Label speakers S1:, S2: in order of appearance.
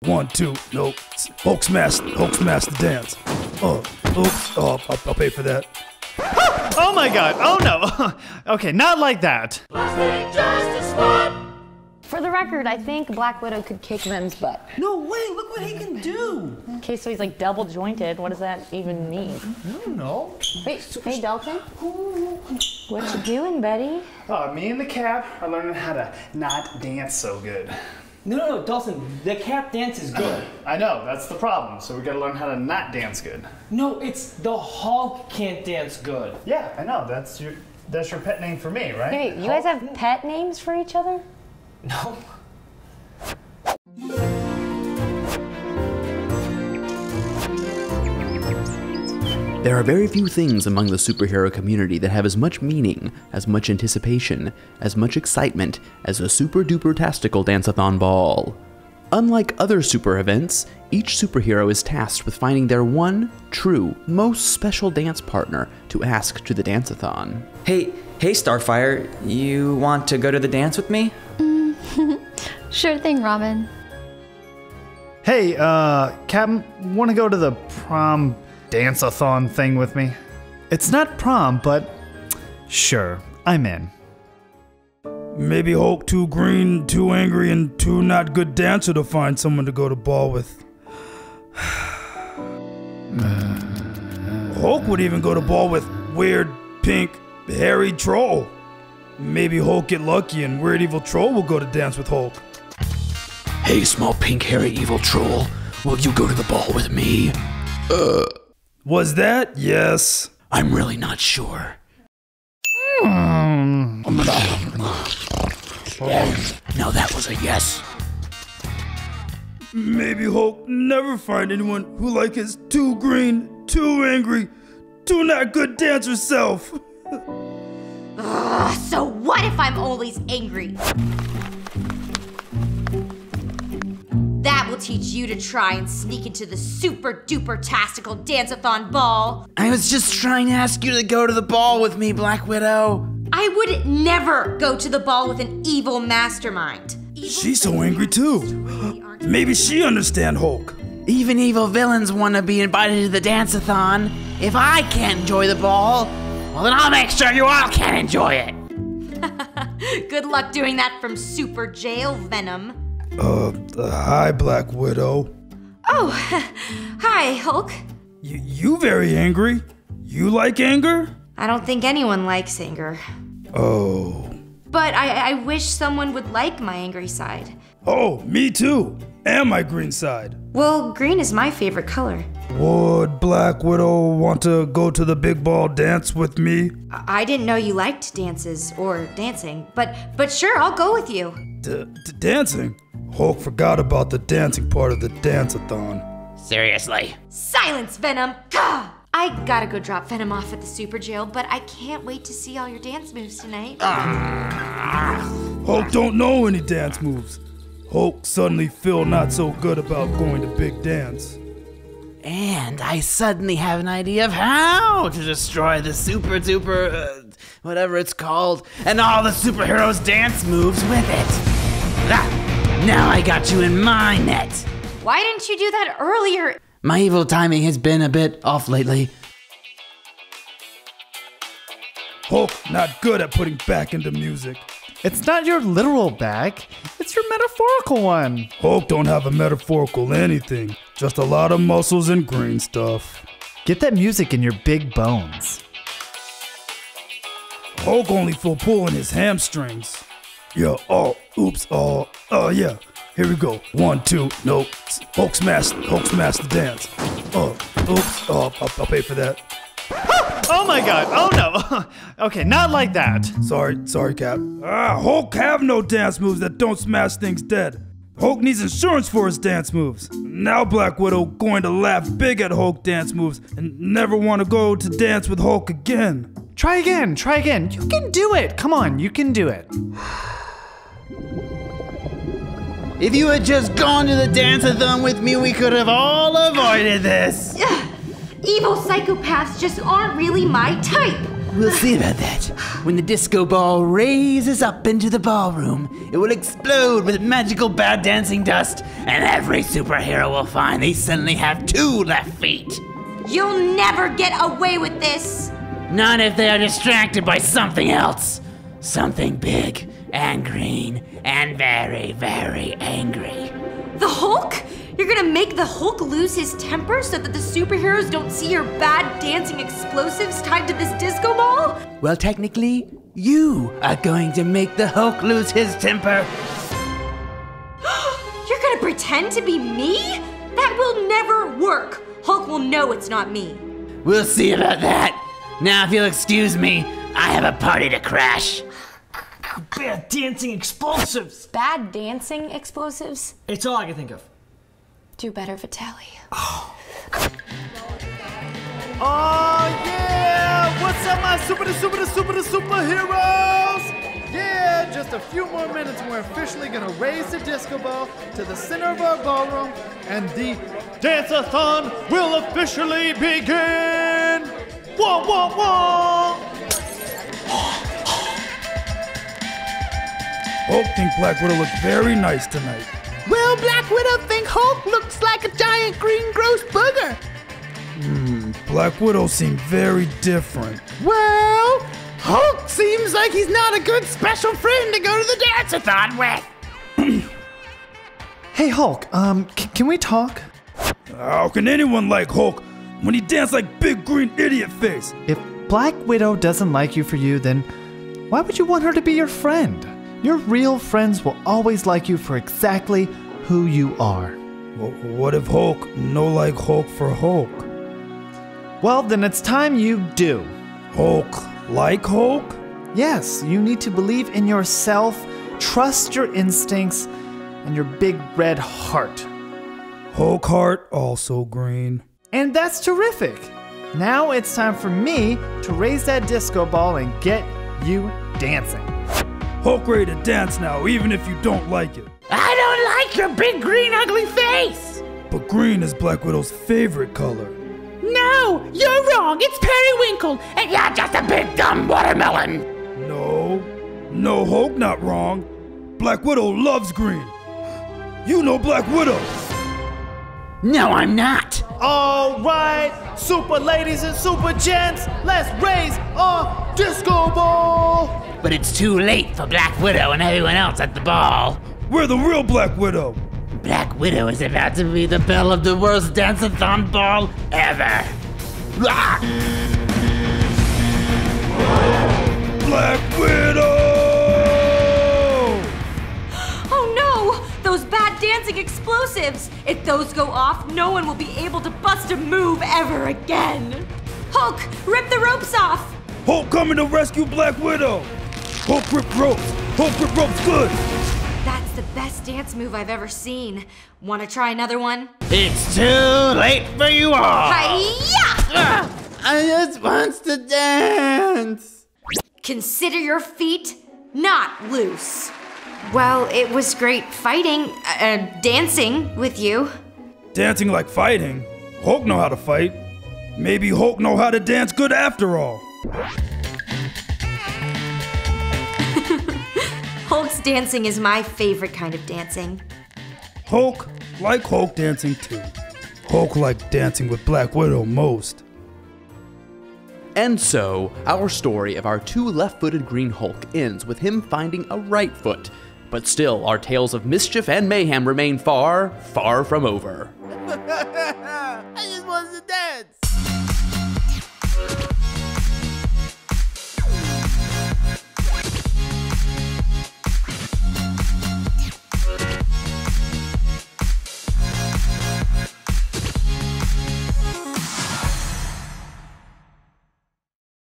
S1: 1, 2, no. Hulk smash the dance. Oops. I'll pay for that.
S2: Oh my god, oh no. Okay, not like that.
S3: For the record, I think Black Widow could kick Venom's butt.
S4: No way, look what he can do.
S3: Okay, so he's like double jointed. What does that even mean?
S4: I don't know.
S3: Wait, hey Dalton? What you doing, buddy?
S2: Me and the Cap are learning how to not dance so good.
S4: No, Dawson, the Cap dance is good.
S2: I know, that's the problem. So we gotta learn how to not dance good.
S4: No, it's the Hulk can't dance good.
S2: Yeah, I know, that's your pet name for me, right?
S3: Hey, you guys have pet names for each other?
S4: No.
S5: There are very few things among the superhero community that have as much meaning, as much anticipation, as much excitement as a super-duper-tastical Dance-A-Thon ball. Unlike other super events, each superhero is tasked with finding their one, true, most special dance partner to ask to the Dance-A-Thon.
S6: Hey Starfire, you want to go to the dance with me?
S7: Sure thing, Robin.
S2: Hey, Captain, wanna go to the prom Dance-A-Thon thing with me? It's not prom, but sure, I'm in.
S1: Maybe Hulk too green, too angry, and too not good dancer to find someone to go to ball with. Hulk would even go to ball with weird, pink, hairy troll. Maybe Hulk get lucky and weird evil troll will go to dance with Hulk.
S5: Hey, small pink hairy evil troll, will you go to the ball with me?
S1: Was that? Yes.
S5: I'm really not sure. Now that was a yes.
S1: Maybe Hulk never find anyone who like his too green, too angry, too not good dancer self.
S8: So what if I'm always angry? That will teach you to try and sneak into the super-duper-tastical Dance-A-Thon ball.
S6: I was just trying to ask you to go to the ball with me, Black Widow.
S8: I would never go to the ball with an evil mastermind.
S1: She's so angry too. Maybe she understand Hulk.
S6: Even evil villains want to be invited to the Dance-A-Thon. If I can't enjoy the ball, well then I'll make sure you all can enjoy it.
S8: Good luck doing that from super jail, Venom.
S1: Hi, Black Widow.
S8: Oh, hi, Hulk.
S1: You very angry? You like anger?
S8: I don't think anyone likes anger.
S1: Oh.
S8: But I wish someone would like my angry side.
S1: Oh, me too. And my green side.
S8: Well, green is my favorite color.
S1: Would Black Widow want to go to the big ball dance with me?
S8: I didn't know you liked dances or dancing, but sure, I'll go with you.
S1: Dancing? Hulk forgot about the dancing part of the Dance-A-Thon.
S6: Seriously?
S8: Silence, Venom! Gah! I gotta go drop Venom off at the super jail, but I can't wait to see all your dance moves tonight.
S1: Hulk don't know any dance moves. Hulk suddenly feel not so good about going to big dance.
S6: And I suddenly have an idea of how to destroy the super duper, whatever it's called, and all the superheroes' dance moves with it. Now I got you in my net.
S8: Why didn't you do that earlier?
S6: My evil timing has been a bit off lately.
S1: Hulk not good at putting back into music.
S2: It's not your literal back, it's your metaphorical one.
S1: Hulk don't have a metaphorical anything, just a lot of muscles and green stuff.
S2: Get that music in your big bones.
S1: Hulk only full pulling his hamstrings. Yeah, yeah. Here we go. 1, 2, no. Hulk smash the dance. Oops, I'll pay for that.
S2: Oh my god, oh no. Okay, not like that.
S1: Sorry, Cap. Hulk have no dance moves that don't smash things dead. Hulk needs insurance for his dance moves. Now Black Widow going to laugh big at Hulk dance moves and never want to go to dance with Hulk again.
S2: Try again. You can do it. Come on, you can do it.
S6: If you had just gone to the Dance-A-Thon with me, we could have all avoided this.
S8: Evil psychopaths just aren't really my type.
S6: We'll see about that. When the disco ball raises up into the ballroom, it will explode with magical bad dancing dust, and every superhero will find they suddenly have 2 left feet.
S8: You'll never get away with this!
S6: Not if they are distracted by something else. Something big and green and very, very angry.
S8: The Hulk? You're gonna make the Hulk lose his temper so that the superheroes don't see your bad dancing explosives tied to this disco ball?
S6: Well, technically, you are going to make the Hulk lose his temper.
S8: You're gonna pretend to be me? That will never work. Hulk will know it's not me.
S6: We'll see about that. Now, if you'll excuse me, I have a party to crash.
S4: Bad dancing explosives.
S3: Bad dancing explosives?
S4: It's all I can think of.
S3: Do better, Vitaly.
S2: Oh yeah! What's up, my superheroes? Yeah, just a few more minutes and we're officially gonna raise the disco ball to the center of our ballroom, and the Dance-A-Thon will officially begin! Whoa, whoa, whoa!
S1: Hulk think Black Widow looked very nice tonight.
S6: Well, Black Widow think Hulk looks like a giant green gross booger.
S1: Black Widow seemed very different.
S6: Well, Hulk seems like he's not a good special friend to go to the Dance-A-Thon with.
S2: Hey Hulk, can we talk?
S1: How can anyone like Hulk when he danced like big green idiot face?
S2: If Black Widow doesn't like you for you, then why would you want her to be your friend? Your real friends will always like you for exactly who you are.
S1: Well, what if Hulk no like Hulk for Hulk?
S2: Well, then it's time you do.
S1: Hulk like Hulk?
S2: Yes, you need to believe in yourself, trust your instincts, and your big red heart.
S1: Hulk heart also green.
S2: And that's terrific. Now it's time for me to raise that disco ball and get you dancing.
S1: Hulk ready to dance now, even if you don't like it.
S6: I don't like your big green ugly face.
S1: But green is Black Widow's favorite color.
S6: No, you're wrong. It's Periwinkle, and you're just a big dumb watermelon.
S1: No, Hulk not wrong. Black Widow loves green. You know Black Widow.
S6: No, I'm not.
S2: All right, super ladies and super gents, let's raise our disco ball.
S6: But it's too late for Black Widow and everyone else at the ball.
S1: We're the real Black Widow.
S6: Black Widow is about to be the belle of the worst Dance-A-Thon ball ever. Ah!
S1: Black Widow!
S8: Oh no! Those bad dancing explosives! If those go off, no one will be able to bust a move ever again! Hulk, rip the ropes off!
S1: Hulk coming to rescue Black Widow! Hulk rip ropes! Hulk rip ropes good!
S8: That's the best dance move I've ever seen. Wanna try another one?
S6: It's too late for you all.
S8: Hi-ya!
S6: I just want to dance.
S8: Consider your feet not loose. Well, it was great fighting, dancing with you.
S1: Dancing like fighting? Hulk know how to fight. Maybe Hulk know how to dance good after all.
S8: Hulk's dancing is my favorite kind of dancing.
S1: Hulk like Hulk dancing too. Hulk like dancing with Black Widow most.
S5: And so, our story of our 2 left-footed Green Hulk ends with him finding a right foot. But still, our tales of mischief and mayhem remain far, far from over.
S6: I just want to dance.